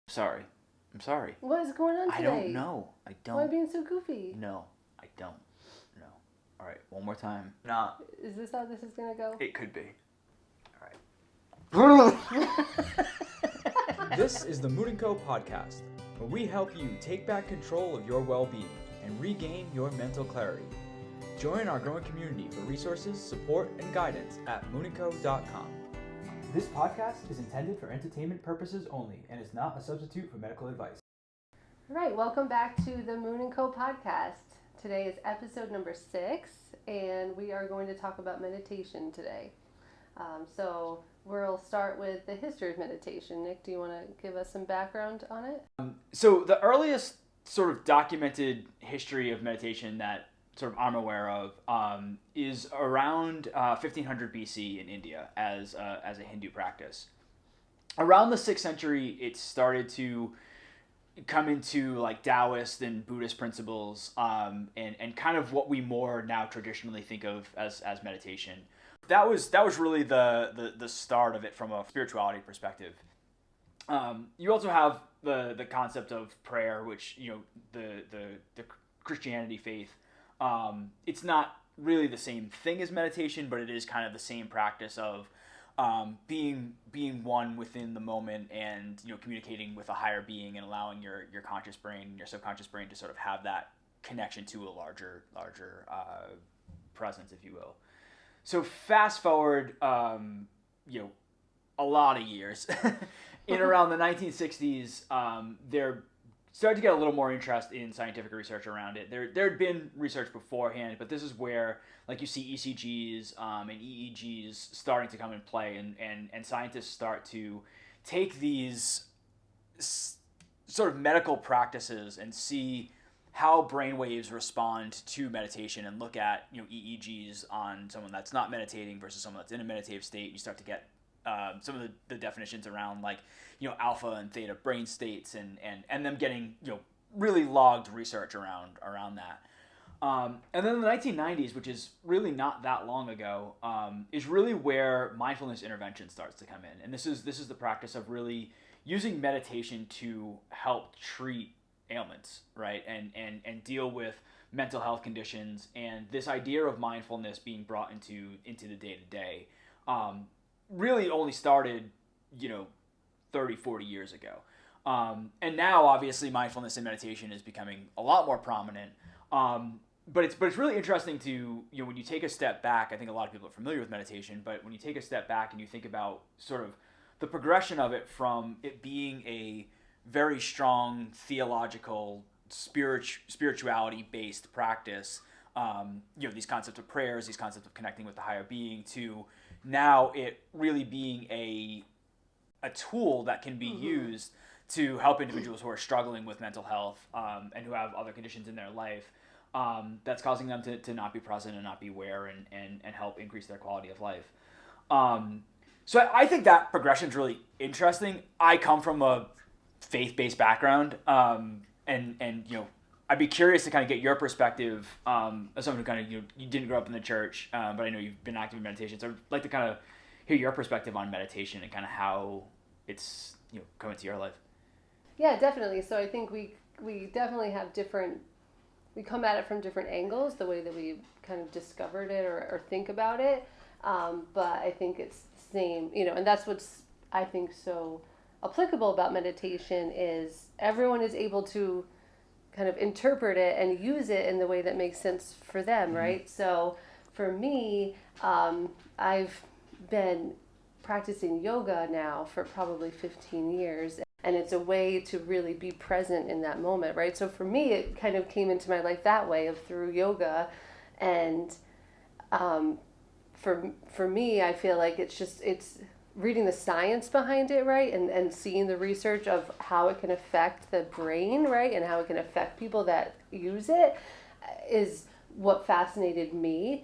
Sorry. I'm sorry. What is going on today? I don't know. I don't. Why are you being so goofy? No, I don't. No. All right, one more time. Nah. Is this how this is going to go? It could be. All right. This is the moonnco podcast, where we help you take back control of your well-being and regain your mental clarity. Join our growing community for resources, support, and guidance at moonnco.com. This podcast is intended for entertainment purposes only and is not a substitute for medical advice. All right, welcome back to the Moon & Co. podcast. Today is episode number 6, and we are going to talk about meditation today. So we'll start with the history of meditation. Nick, do you want to give us some background on it? So the earliest sort of documented history of meditation that sort of I'm aware of is around 1500 BC in India as a Hindu practice. Around the 6th century, it started to come into like Taoist and Buddhist principles and kind of what we more now traditionally think of as meditation. That was really the start of it from a spirituality perspective. You also have the concept of prayer, which the Christianity faith. It's not really the same thing as meditation, but it is kind of the same practice of being one within the moment and communicating with a higher being and allowing your conscious brain, your subconscious brain to sort of have that connection to a larger presence, if you will. So fast forward, a lot of years. In around the 1960s, there started to get a little more interest in scientific research around it. There had been research beforehand, but this is where like you see ECGs and EEGs starting to come in play, and scientists start to take these sort of medical practices and see how brain waves respond to meditation and look at EEGs on someone that's not meditating versus someone that's in a meditative state. You start to get some of the definitions around like alpha and theta brain states and them getting really logged research around that. And then in the 1990s, which is really not that long ago, is really where mindfulness intervention starts to come in. And this is the practice of really using meditation to help treat ailments, right? And deal with mental health conditions. And this idea of mindfulness being brought into the day-to-day really only started 30, 40 years ago. And now obviously mindfulness and meditation is becoming a lot more prominent. But it's really interesting to, when you take a step back, I think a lot of people are familiar with meditation, but when you take a step back and you think about sort of the progression of it from it being a very strong theological, spirituality-based practice, these concepts of prayers, these concepts of connecting with the higher being, to now it really being a tool that can be used to help individuals who are struggling with mental health and who have other conditions in their life that's causing them to not be present and not be aware and help increase their quality of life. So I think that progression is really interesting. I come from a faith-based background, and I'd be curious to kind of get your perspective as someone who kind of you didn't grow up in the church, but I know you've been active in meditation. So I'd like to kind of hear your perspective on meditation and kind of how it's come into your life. Yeah, definitely. So I think we definitely have we come at it from different angles, the way that we kind of discovered it or think about it. But I think it's the same, and that's what's, I think, so applicable about meditation is everyone is able to kind of interpret it and use it in the way that makes sense for them, right? So for me, I've been practicing yoga now for probably 15 years, and it's a way to really be present in that moment, right? So for me, it kind of came into my life that way, through yoga. And for me, I feel like it's reading the science behind it, right? And seeing the research of how it can affect the brain, right? And how it can affect people that use it is what fascinated me.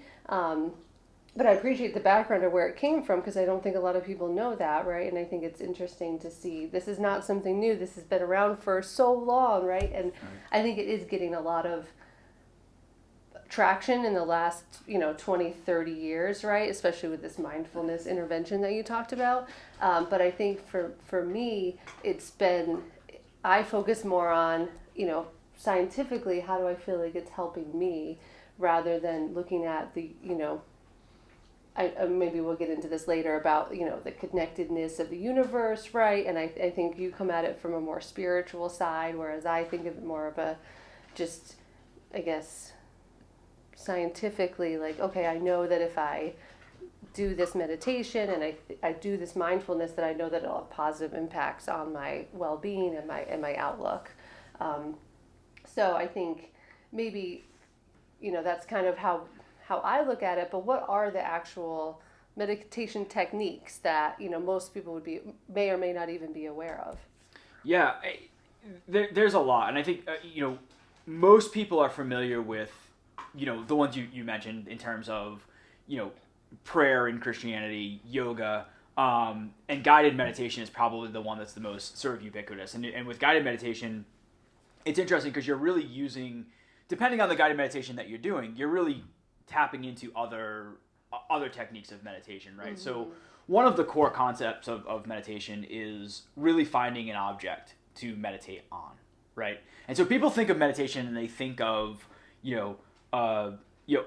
But I appreciate the background of where it came from, because I don't think a lot of people know that, right? And I think it's interesting to see this is not something new. This has been around for so long, right? And I think it is getting a lot of traction in the last 20, 30 years, right? Especially with this mindfulness intervention that you talked about. But I think for me, it's been I focus more on, scientifically, how do I feel like it's helping me, rather than looking at the, maybe we'll get into this later about, the connectedness of the universe, right? And I think you come at it from a more spiritual side, whereas I think of it more of a just, I guess, scientifically, like, okay, I know that if I do this meditation and I do this mindfulness, that I know that it'll have positive impacts on my well-being and my outlook. So I think maybe, that's kind of how I look at it. But what are the actual meditation techniques that, most people may or may not even be aware of? Yeah, there's a lot. And I think, most people are familiar with, the ones you mentioned in terms of, prayer in Christianity, yoga, and guided meditation is probably the one that's the most sort of ubiquitous. And with guided meditation, it's interesting because you're really using, depending on the guided meditation that you're doing, you're really tapping into other techniques of meditation, right? Mm-hmm. So one of the core concepts of meditation is really finding an object to meditate on, right? And so people think of meditation and they think of,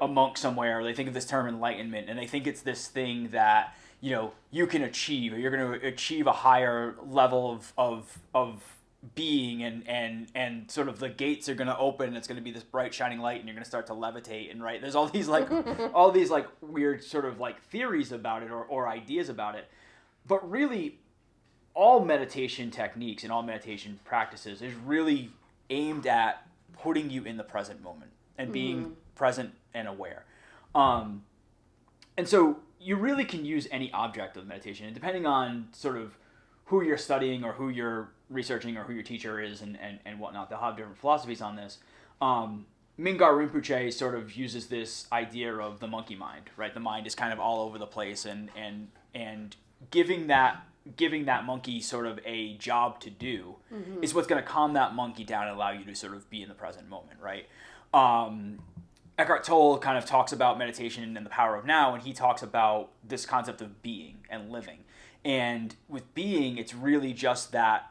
a monk somewhere, or they think of this term enlightenment, and they think it's this thing that, you can achieve, or you're going to achieve a higher level of being, and sort of the gates are going to open, and it's going to be this bright shining light, and you're going to start to levitate, and right, there's all these weird sort of like theories about it, or ideas about it. But really, all meditation techniques and all meditation practices is really aimed at putting you in the present moment and being present and aware. And so you really can use any object of meditation, and depending on sort of who you're studying or who you're researching or who your teacher is and whatnot, they'll have different philosophies on this. Mingyur Rinpoche sort of uses this idea of the monkey mind, right? The mind is kind of all over the place, and giving that monkey sort of a job to do is what's going to calm that monkey down and allow you to sort of be in the present moment, right? Eckhart Tolle kind of talks about meditation and the power of now, and he talks about this concept of being and living. And with being, it's really just that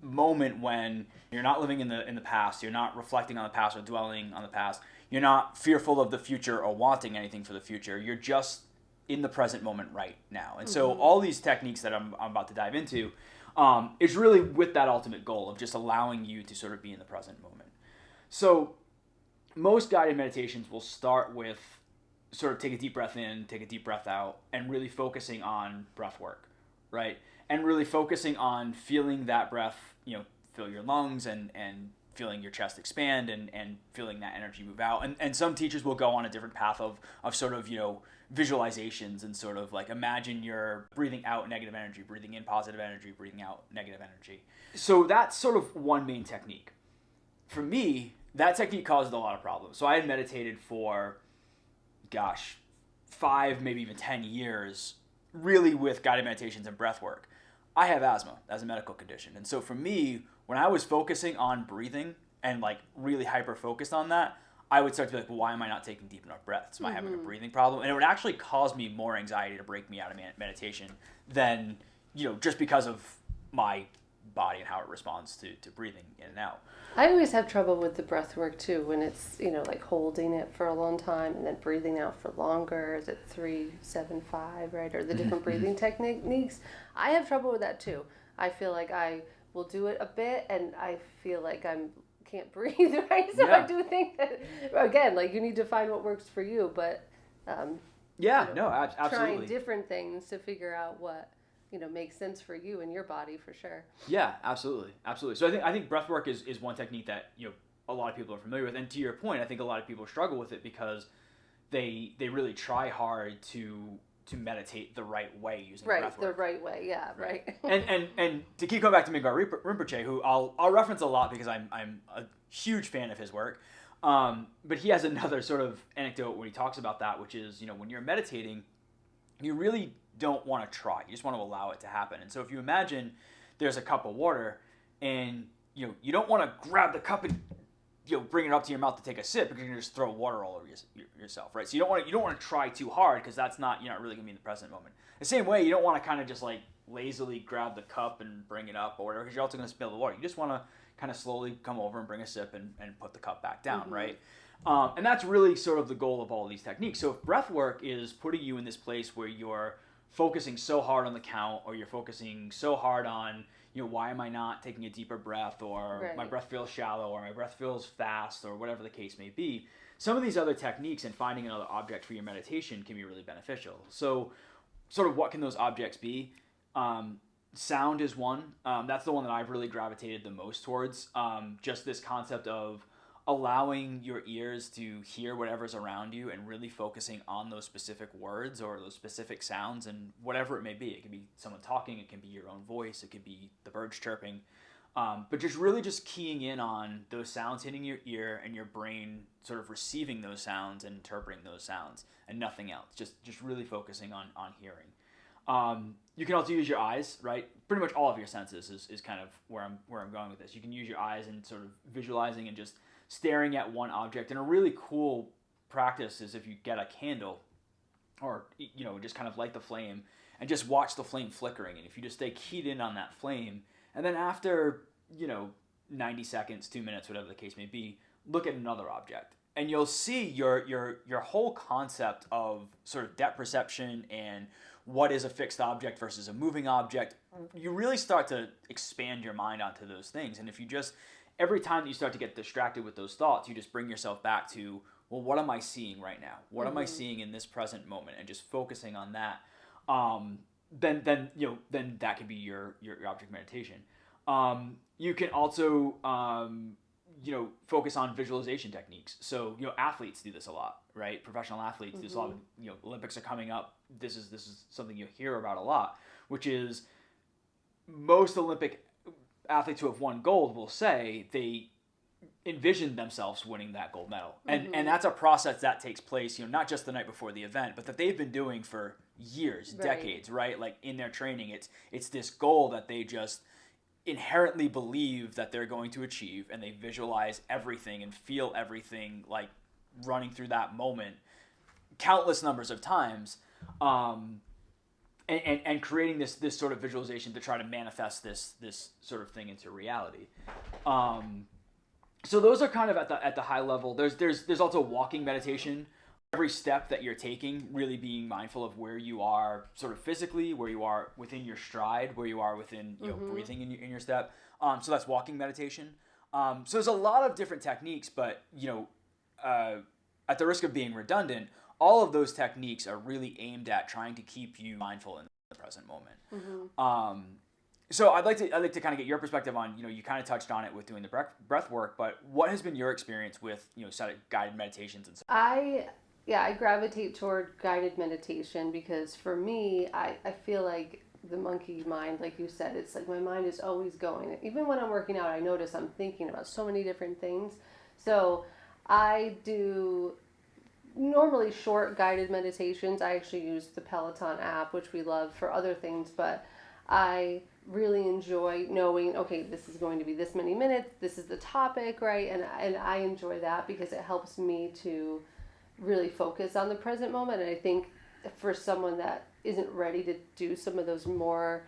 moment when you're not living in the past, you're not reflecting on the past or dwelling on the past, you're not fearful of the future or wanting anything for the future, you're just in the present moment right now. And so all these techniques that I'm about to dive into is really with that ultimate goal of just allowing you to sort of be in the present moment. So most guided meditations will start with sort of take a deep breath in, take a deep breath out, and really focusing on breath work, right? And really focusing on feeling that breath, fill your lungs and feeling your chest expand and feeling that energy move out. And some teachers will go on a different path of sort of, visualizations and sort of like imagine you're breathing out negative energy, breathing in positive energy, breathing out negative energy. So that's sort of one main technique. For me, that technique caused a lot of problems. So I had meditated for, 5, maybe even 10 years, really with guided meditations and breath work. I have asthma as a medical condition. And so for me, when I was focusing on breathing and like really hyper focused on that, I would start to be like, well, why am I not taking deep enough breaths? Am I having a breathing problem? And it would actually cause me more anxiety to break me out of meditation than, just because of my body and how it responds to breathing in and out. I always have trouble with the breath work too, when it's, like holding it for a long time and then breathing out for longer. Is it 3, 7, 5, right? Or the different breathing techniques. I have trouble with that too. I feel like I will do it a bit and I feel like I can't breathe, right? So yeah. I do think that, again, like you need to find what works for you, but absolutely. Trying different things to figure out what makes sense for you and your body for sure. Yeah, absolutely. So I think breath work is one technique that a lot of people are familiar with, and to your point, I think a lot of people struggle with it because they really try hard to meditate the right way using breath work. The right way, yeah, right. and to keep going back to Mingyur Rinpoche, who I'll reference a lot because I'm a huge fan of his work. But he has another sort of anecdote when he talks about that, which is when you're meditating, you really don't want to try. You just want to allow it to happen. And so if you imagine there's a cup of water and you don't want to grab the cup and bring it up to your mouth to take a sip because you're going to just throw water all over yourself, right? So you don't want to try too hard because you're not really going to be in the present moment. The same way, you don't want to kind of just like lazily grab the cup and bring it up or whatever, because you're also going to spill the water. You just want to kind of slowly come over and bring a sip and put the cup back down, right? And that's really sort of the goal of all these techniques. So if breath work is putting you in this place where you're focusing so hard on the count, or you're focusing so hard on, why am I not taking a deeper breath, or my breath feels shallow, or my breath feels fast, or whatever the case may be, some of these other techniques and finding another object for your meditation can be really beneficial. So sort of what can those objects be? Sound is one. That's the one that I've really gravitated the most towards. Just this concept of allowing your ears to hear whatever's around you and really focusing on those specific words or those specific sounds, and whatever it may be. It can be someone talking, it can be your own voice, it could be the birds chirping. But just really just keying in on those sounds hitting your ear and your brain sort of receiving those sounds and interpreting those sounds, and nothing else. Just really focusing on hearing. You can also use your eyes, right? Pretty much all of your senses is kind of where I'm going with this. You can use your eyes and sort of visualizing and just staring at one object. And a really cool practice is if you get a candle, or just kind of light the flame and just watch the flame flickering. And if you just stay keyed in on that flame, and then after 90 seconds, 2 minutes, whatever the case may be, look at another object, and you'll see your whole concept of sort of depth perception and what is a fixed object versus a moving object. You really start to expand your mind onto those things. And if you just, every time that you start to get distracted with those thoughts, you just bring yourself back to, well, what am I seeing right now? What am I seeing in this present moment? And just focusing on that. Then that could be your object meditation. You can also focus on visualization techniques. So athletes do this a lot, right? Professional athletes do this a lot. Olympics are coming up. This is something you hear about a lot, which is most Olympic athletes who have won gold will say they envision themselves winning that gold medal. And that's a process that takes place, not just the night before the event, but that they've been doing for years, decades, right? Like in their training, it's this goal that they just inherently believe that they're going to achieve, and they visualize everything and feel everything like running through that moment countless numbers of times, and creating this sort of visualization to try to manifest this sort of thing into reality. So those are kind of at the high level. There's also walking meditation. Every step that you're taking, really being mindful of where you are sort of physically, where you are within your stride, where you are within breathing in your step. So that's walking meditation. So there's a lot of different techniques, but at the risk of being redundant, all of those techniques are really aimed at trying to keep you mindful in the present moment. So I'd like to kind of get your perspective on, you kind of touched on it with doing the breath work, but what has been your experience with, guided meditations and stuff? I gravitate toward guided meditation because for me, I feel like the monkey mind, like you said, it's like my mind is always going. Even when I'm working out, I notice I'm thinking about so many different things. So I do normally short guided meditations. I actually use the Peloton app, which we love for other things, but I really enjoy knowing, okay, this is going to be this many minutes, this is the topic, right? And I enjoy that because it helps me to really focus on the present moment. And I think for someone that isn't ready to do some of those more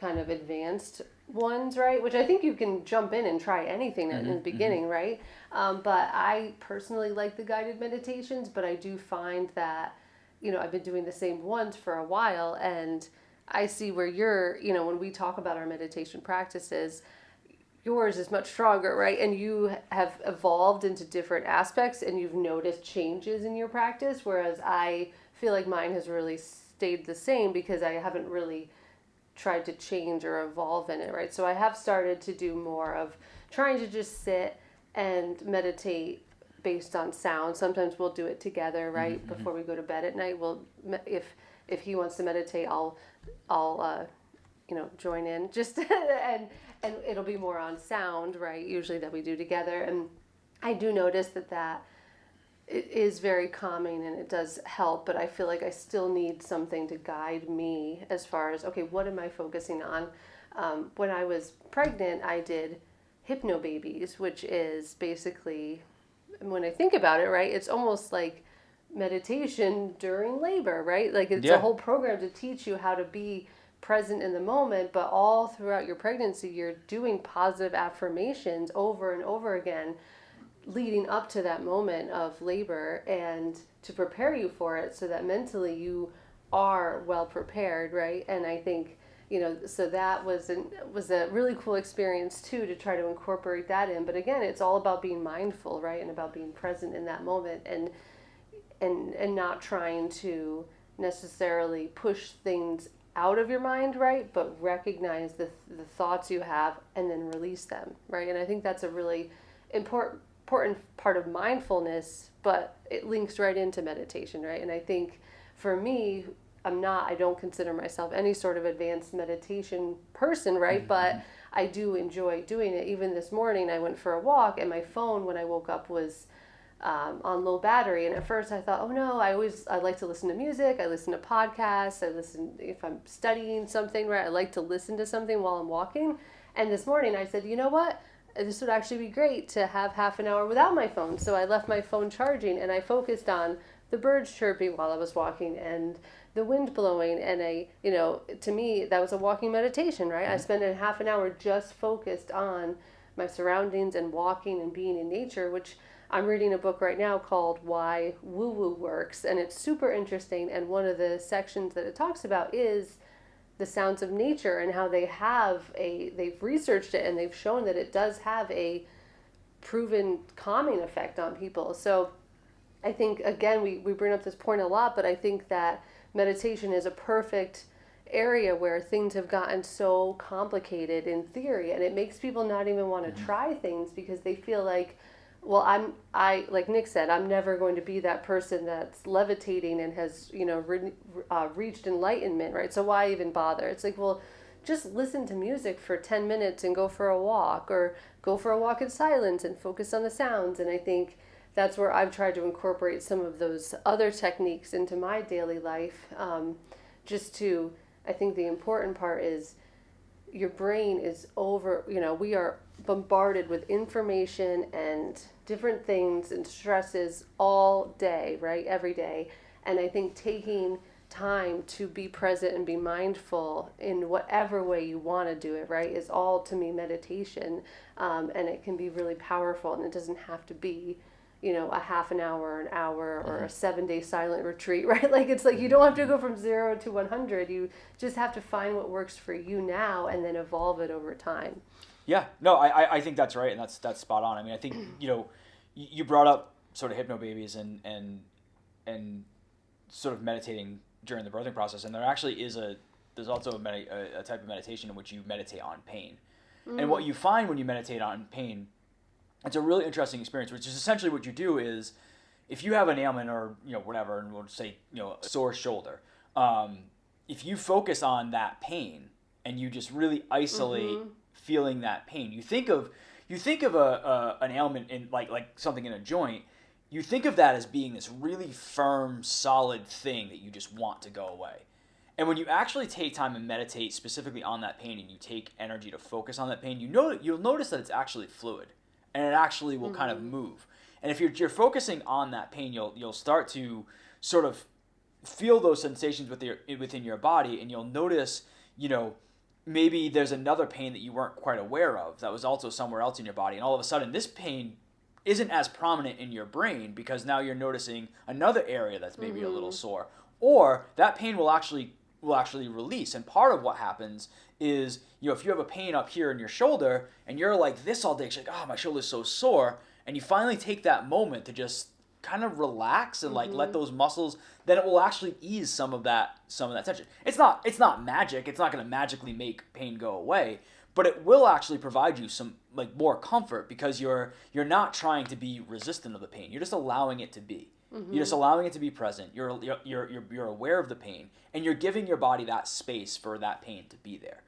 kind of advanced ones, right, which I think you can jump in and try anything in the beginning, right? But I personally like the guided meditations, but I do find that, I've been doing the same ones for a while, and I see where you're, when we talk about our meditation practices, yours is much stronger, right? And you have evolved into different aspects, and you've noticed changes in your practice, whereas I feel like mine has really stayed the same because I haven't really tried to change or evolve in it, right? So I have started to do more of trying to just sit and meditate based on sound. Sometimes we'll do it together, right? Before we go to bed at night, if he wants to meditate, I'll join in just and it'll be more on sound, right? Usually that we do together. And I do notice that it is very calming and it does help, but I feel like I still need something to guide me as far as, okay, what am I focusing on? When I was pregnant, I did hypnobabies, which is basically, when I think about it, right, it's almost like meditation during labor, right? Like it's a whole program to teach you how to be present in the moment, but all throughout your pregnancy, you're doing positive affirmations over and over again, leading up to that moment of labor and to prepare you for it so that mentally you are well prepared, right? And I think, so that was a really cool experience too, to try to incorporate that in. But again, it's all about being mindful, right? And about being present in that moment and not trying to necessarily push things out of your mind, right? But recognize the thoughts you have and then release them, right? And I think that's a really important part of mindfulness, but it links right into meditation, right? And I think for me, I don't consider myself any sort of advanced meditation person, right? Mm-hmm. But I do enjoy doing it. Even this morning, I went for a walk, and my phone, when I woke up, was on low battery. And at first I thought, oh no, I like to listen to music. I listen to podcasts. If I'm studying something, right, I like to listen to something while I'm walking. And this morning I said, you know what? This would actually be great to have half an hour without my phone. So I left my phone charging, and I focused on the birds chirping while I was walking and the wind blowing. And to me, that was a walking meditation, right? Mm-hmm. I spent a half an hour just focused on my surroundings and walking and being in nature, which I'm reading a book right now called Why Woo-Woo Works. And it's super interesting. And one of the sections that it talks about is the sounds of nature and how they've researched it, and they've shown that it does have a proven calming effect on people. So I think, again, we bring up this point a lot, but I think that meditation is a perfect area where things have gotten so complicated in theory, and it makes people not even want to try things because they feel like, well, like Nick said, I'm never going to be that person that's levitating and has, reached enlightenment, right? So why even bother? It's like, well, just listen to music for 10 minutes and go for a walk, or go for a walk in silence and focus on the sounds. And I think that's where I've tried to incorporate some of those other techniques into my daily life. I think the important part is your brain is we are bombarded with information and different things and stresses all day, right? Every day. And I think taking time to be present and be mindful in whatever way you want to do it, right, is all, to me, meditation. And it can be really powerful, and it doesn't have to be, a half an hour, an hour, or a 7-day silent retreat, right? Like, it's like you don't have to go from 0 to 100. You just have to find what works for you now and then evolve it over time. Yeah, no, I think that's right, and that's spot on. I mean, I think, you brought up sort of hypnobabies and sort of meditating during the birthing process, and there's also a type of meditation in which you meditate on pain. And what you find when you meditate on pain, it's a really interesting experience, which is essentially what you do is, if you have an ailment or, whatever, and we'll say, a sore shoulder, if you focus on that pain and you just really isolate feeling that pain, you think of an ailment in like something in a joint, you think of that as being this really firm, solid thing that you just want to go away. And when you actually take time and meditate specifically on that pain, and you take energy to focus on that pain, you'll notice that it's actually fluid, and it actually will kind of move. And if you're focusing on that pain, you'll start to sort of feel those sensations within your body, and you'll notice, maybe there's another pain that you weren't quite aware of that was also somewhere else in your body, and all of a sudden this pain isn't as prominent in your brain because now you're noticing another area that's maybe a little sore, or that pain will actually release. And part of what happens is, if you have a pain up here in your shoulder and you're like this all day, you're like, oh, my shoulder's so sore, and you finally take that moment to just kind of relax and let those muscles, then it will actually ease some of that tension. It's not magic. It's not going to magically make pain go away, but it will actually provide you some more comfort because you're not trying to be resistant of the pain. You're just allowing it to be. You're just allowing it to be present. You're aware of the pain, and you're giving your body that space for that pain to be there,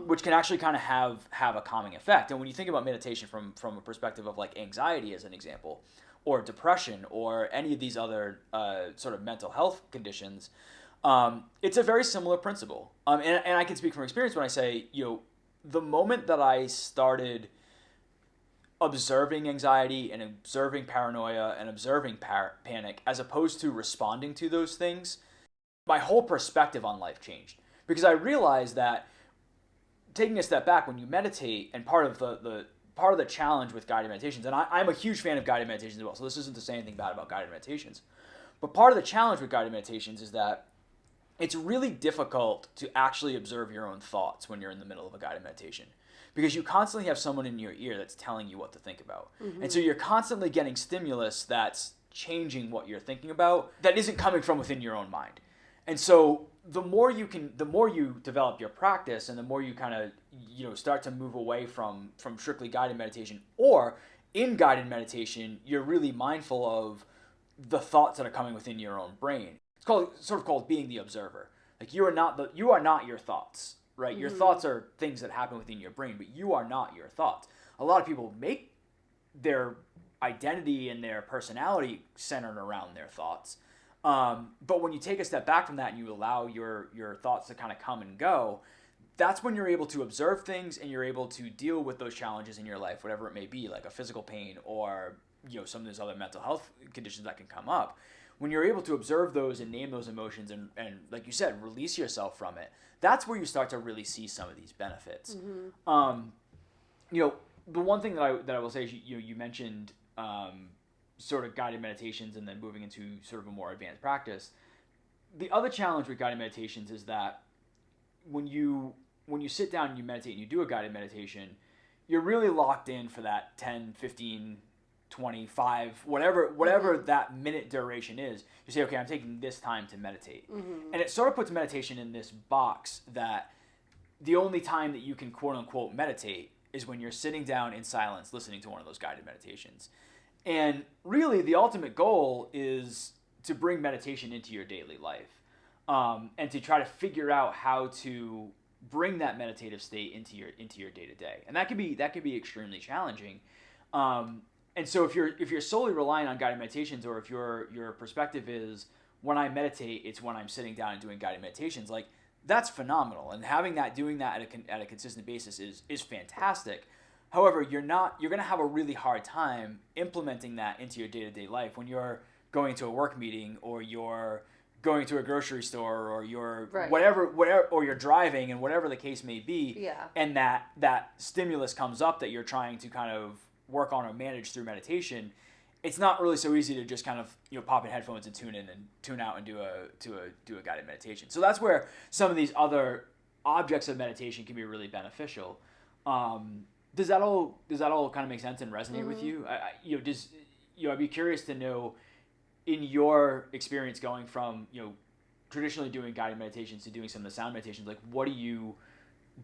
which can actually kind of have a calming effect. And when you think about meditation from a perspective of like anxiety as an example, or depression, or any of these other sort of mental health conditions, it's a very similar principle. And I can speak from experience when I say, the moment that I started observing anxiety and observing paranoia and observing panic, as opposed to responding to those things, my whole perspective on life changed. because I realized that taking a step back when you meditate, and part of the challenge with guided meditations, and I'm a huge fan of guided meditations as well, so this isn't to say anything bad about guided meditations, but part of the challenge with guided meditations is that it's really difficult to actually observe your own thoughts when you're in the middle of a guided meditation, because you constantly have someone in your ear that's telling you what to think about. Mm-hmm. And so you're constantly getting stimulus that's changing what you're thinking about that isn't coming from within your own mind. And so the more you develop your practice, and the more you kind of start to move away from strictly guided meditation, or in guided meditation, you're really mindful of the thoughts that are coming within your own brain. It's called being the observer. Like you are not your thoughts, right? Mm-hmm. Your thoughts are things that happen within your brain, but you are not your thoughts. A lot of people make their identity and their personality centered around their thoughts. But when you take a step back from that and you allow your thoughts to kind of come and go, that's when you're able to observe things and you're able to deal with those challenges in your life, whatever it may be, like a physical pain or some of those other mental health conditions that can come up. When you're able to observe those and name those emotions and like you said, release yourself from it, that's where you start to really see some of these benefits. Mm-hmm. The one thing that I will say is you mentioned sort of guided meditations and then moving into sort of a more advanced practice. The other challenge with guided meditations is that when you sit down and you meditate and you do a guided meditation, you're really locked in for that 10, 15, 25, whatever mm-hmm. that minute duration is. You say, okay, I'm taking this time to meditate. Mm-hmm. And it sort of puts meditation in this box that the only time that you can quote unquote meditate is when you're sitting down in silence listening to one of those guided meditations. And really, the ultimate goal is to bring meditation into your daily life, and to try to figure out how to bring that meditative state into your day to day. And that can be extremely challenging. And so if you're solely relying on guided meditations, or if your perspective is when I meditate, it's when I'm sitting down and doing guided meditations, like that's phenomenal. And doing that at a consistent basis is fantastic. However, you're going to have a really hard time implementing that into your day-to-day life when you're going to a work meeting, or you're going to a grocery store, or you're right. whatever, or you're driving, and whatever the case may be. Yeah. And that stimulus comes up that you're trying to kind of work on or manage through meditation. It's not really so easy to just kind of pop in headphones and tune in and tune out and do a guided meditation. So that's where some of these other objects of meditation can be really beneficial. Does that all kind of make sense and resonate mm-hmm. with you? I'd be curious to know, in your experience going from traditionally doing guided meditations to doing some of the sound meditations, like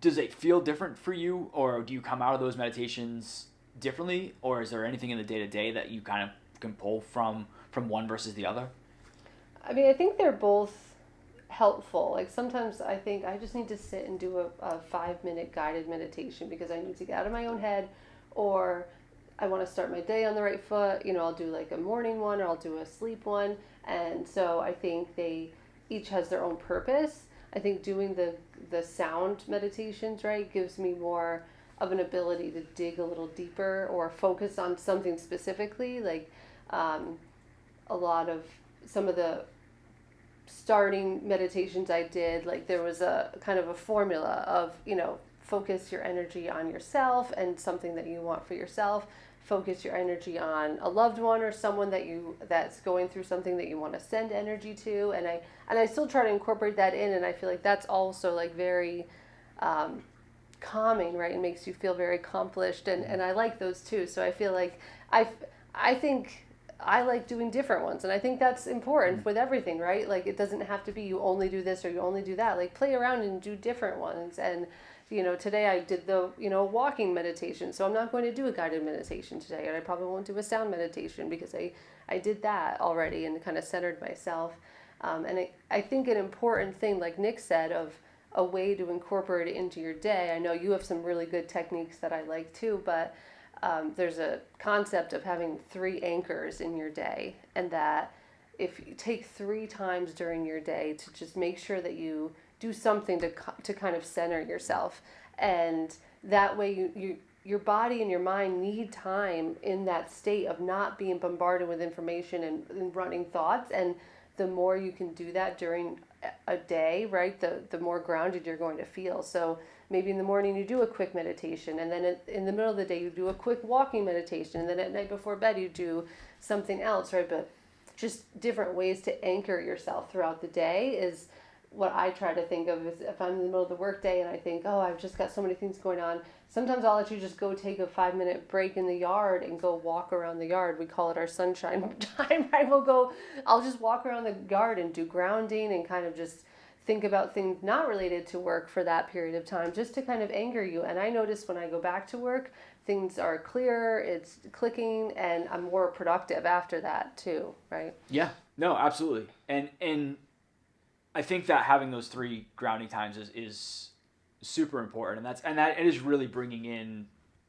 does it feel different for you, or do you come out of those meditations differently, or is there anything in the day to day that you kind of can pull from one versus the other? I mean, I think they're both helpful. Like sometimes I think I just need to sit and do a 5-minute guided meditation because I need to get out of my own head, or I want to start my day on the right foot. I'll do like a morning one, or I'll do a sleep one. And so I think they each has their own purpose. I think doing the sound meditations, right, gives me more of an ability to dig a little deeper or focus on something specifically. Like a lot of some of the starting meditations I did, like there was a kind of a formula of, focus your energy on yourself and something that you want for yourself. Focus your energy on a loved one or someone that's going through something that you want to send energy to. And I still try to incorporate that in, and I feel like that's also like very calming, right? It makes you feel very accomplished, and I like those too. So I feel like I think I like doing different ones, and I think that's important with everything, right? Like it doesn't have to be you only do this or you only do that. Like play around and do different ones. And today I did the walking meditation, so I'm not going to do a guided meditation today, and I probably won't do a sound meditation because I did that already and kind of centered myself. And I think an important thing, like Nick said, of a way to incorporate it into your day. I know you have some really good techniques that I like too, but there's a concept of having 3 anchors in your day, and that if you take 3 times during your day to just make sure that you do something to kind of center yourself, and that way your body and your mind need time in that state of not being bombarded with information and running thoughts. And the more you can do that during a day, right, the more grounded you're going to feel. So maybe in the morning you do a quick meditation, and then in the middle of the day you do a quick walking meditation, and then at night before bed you do something else, right? But just different ways to anchor yourself throughout the day is what I try to think of. Is if I'm in the middle of the workday and I think, oh, I've just got so many things going on, sometimes I'll let you just go take a 5-minute break in the yard and go walk around the yard. We call it our sunshine time. I'll just walk around the yard and do grounding and kind of just think about things not related to work for that period of time, just to kind of anchor you. And I notice when I go back to work, things are clearer, it's clicking, and I'm more productive after that too, right? Yeah, no, absolutely. And I think that having those 3 grounding times is super important, and that is really bringing in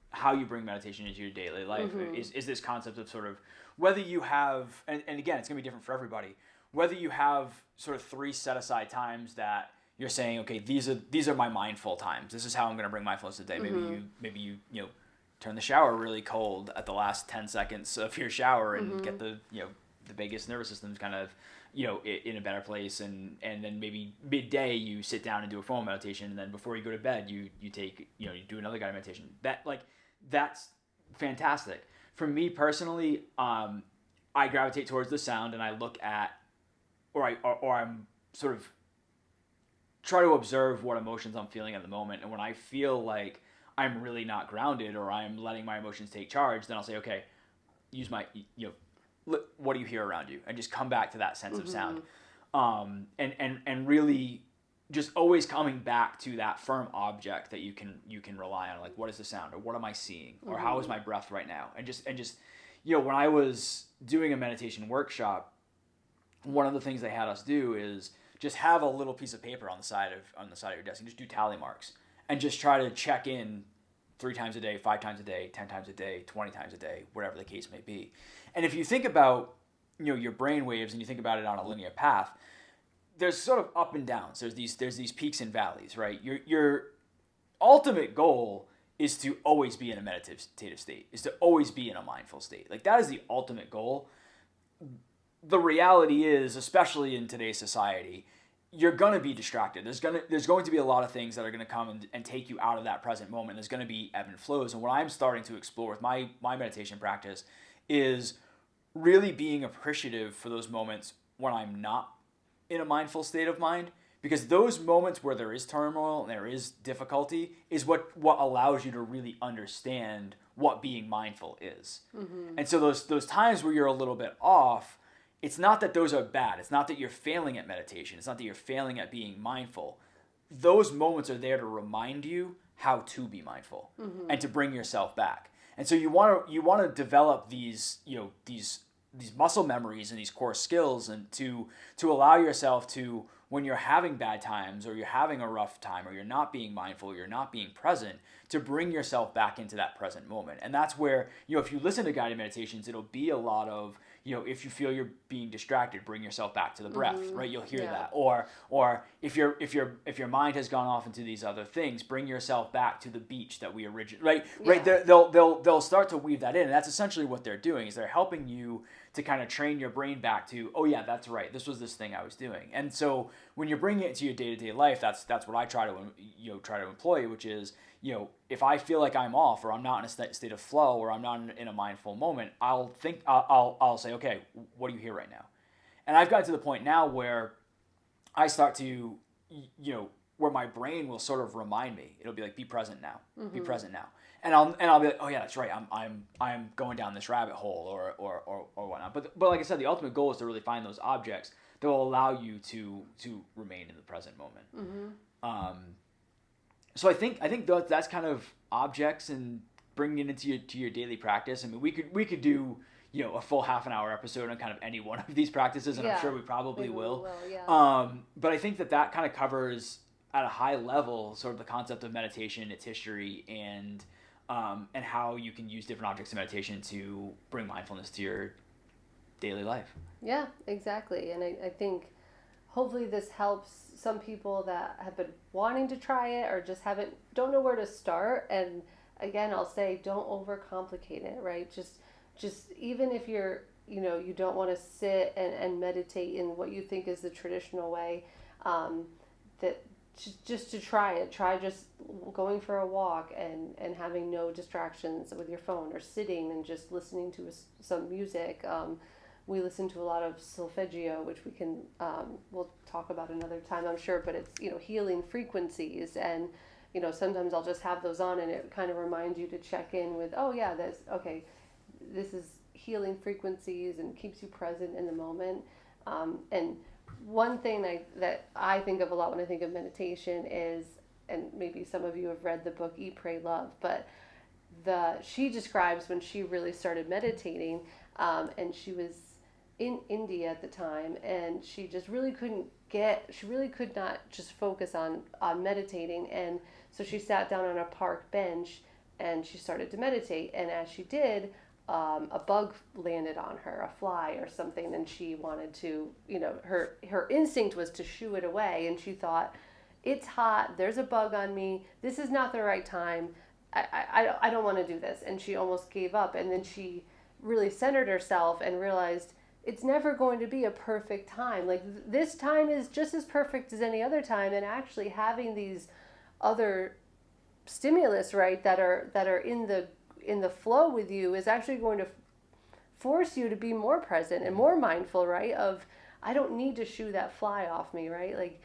how you bring meditation into your daily life. Is this concept of sort of whether you have, and again, it's gonna be different for everybody, whether you have sort of 3 set aside times that you're saying, okay, these are my mindful times. This is how I'm gonna bring mindfulness to the day. Maybe you turn the shower really cold at the last 10 seconds of your shower and get the vagus nervous system's kind of in a better place, and then maybe midday you sit down and do a formal meditation, and then before you go to bed you take you do another guided meditation. That's fantastic. For me personally, I gravitate towards the sound, and I look at or I'm sort of try to observe what emotions I'm feeling at the moment, and when I feel like I'm really not grounded or I'm letting my emotions take charge, then I'll say, okay, use my what do you hear around you, and just come back to that sense of sound, and really just always coming back to that firm object that you can rely on, like what is the sound, or what am I seeing, or how is my breath right now, and just when I was doing a meditation workshop, one of the things they had us do is just have a little piece of paper on the side of your desk and just do tally marks and just try to check in 3 times a day, 5 times a day, 10 times a day, 20 times a day, whatever the case may be. And if you think about, your brain waves and you think about it on a linear path, there's sort of up and downs. There's these peaks and valleys, right? Your ultimate goal is to always be in a meditative state, is to always be in a mindful state. Like, that is the ultimate goal. The reality is, especially in today's society, you're going to be distracted. There's going to be a lot of things that are going to come and take you out of that present moment. There's going to be ebb and flows. And what I'm starting to explore with my meditation practice is really being appreciative for those moments when I'm not in a mindful state of mind, because those moments where there is turmoil and there is difficulty is what allows you to really understand what being mindful is. And so those times where you're a little bit off, it's not that those are bad. It's not that you're failing at meditation. It's not that you're failing at being mindful. Those moments are there to remind you how to be mindful and to bring yourself back. And so you want to develop these muscle memories and these core skills, and to allow yourself to, when you're having bad times or you're having a rough time or you're not being mindful, you're not being present, to bring yourself back into that present moment. And that's where, if you listen to guided meditations, it'll be a lot of, if you feel you're being distracted, bring yourself back to the breath, right? You'll hear that. Or if your mind has gone off into these other things, bring yourself back to the beach that we originally, right? They'll start to weave that in, and that's essentially what they're doing, is they're helping you to kind of train your brain back to, oh yeah, that's right, this was this thing I was doing. And so when you're bringing it to your day-to-day life, that's what I try to employ, which is, if I feel like I'm off, or I'm not in a state of flow, or I'm not in a mindful moment, I'll say, okay, what do you hear right now? And I've gotten to the point now where I start to, where my brain will sort of remind me. It'll be like, be present now, be present now. And I'll be like, oh yeah, that's right, I'm going down this rabbit hole or whatnot. But like I said, the ultimate goal is to really find those objects that will allow you to remain in the present moment. So I think that's kind of objects and bringing it into your daily practice. I mean, we could do a full half an hour episode on kind of any one of these practices, and I'm sure we probably will. But I think that kind of covers at a high level sort of the concept of meditation, its history, and how you can use different objects of meditation to bring mindfulness to your daily life. Yeah, exactly. And I think hopefully this helps some people that have been wanting to try it or just don't know where to start. And again, I'll say, don't overcomplicate it, right? Just even if you're, you don't want to sit and meditate in what you think is the traditional way, that just to try just going for a walk and having no distractions with your phone, or sitting and just listening to some music. We listen to a lot of solfeggio, which we can we'll talk about another time, I'm sure, but it's, healing frequencies, and sometimes I'll just have those on and it kind of reminds you to check in with, oh yeah, this is healing frequencies, and keeps you present in the moment. And one thing that I think of a lot when I think of meditation is, and maybe some of you have read the book Eat, Pray, Love, but she describes when she really started meditating, and she was in India at the time, and she just really could not just focus on meditating, and so she sat down on a park bench and she started to meditate, and as she did, a bug landed on her, a fly or something, and she wanted to, her instinct was to shoo it away, and she thought, it's hot, there's a bug on me, this is not the right time, I don't want to do this, and she almost gave up, and then she really centered herself and realized it's never going to be a perfect time. Like, this time is just as perfect as any other time, and actually having these other stimulus, right, that are in the flow with you is actually going to force you to be more present and more mindful, right, of, I don't need to shoo that fly off me, right? Like,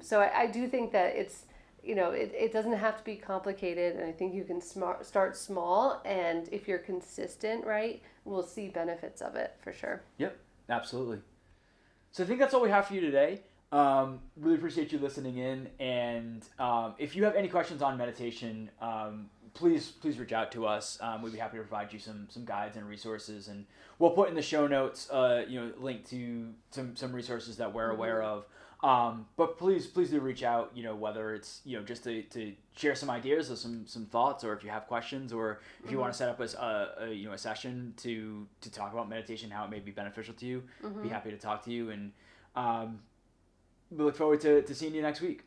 so I do think that it's, it doesn't have to be complicated, and I think you can start small, and if you're consistent, right, we'll see benefits of it for sure. Yep, absolutely. So I think that's all we have for you today. Really appreciate you listening in, and if you have any questions on meditation, please reach out to us. We'd be happy to provide you some guides and resources, and we'll put in the show notes link to some resources that we're aware of. But please do reach out, whether it's, just to share some ideas or some thoughts, or if you have questions, or if you want to set up a session to talk about meditation, how it may be beneficial to you. Be happy to talk to you, and we look forward to seeing you next week.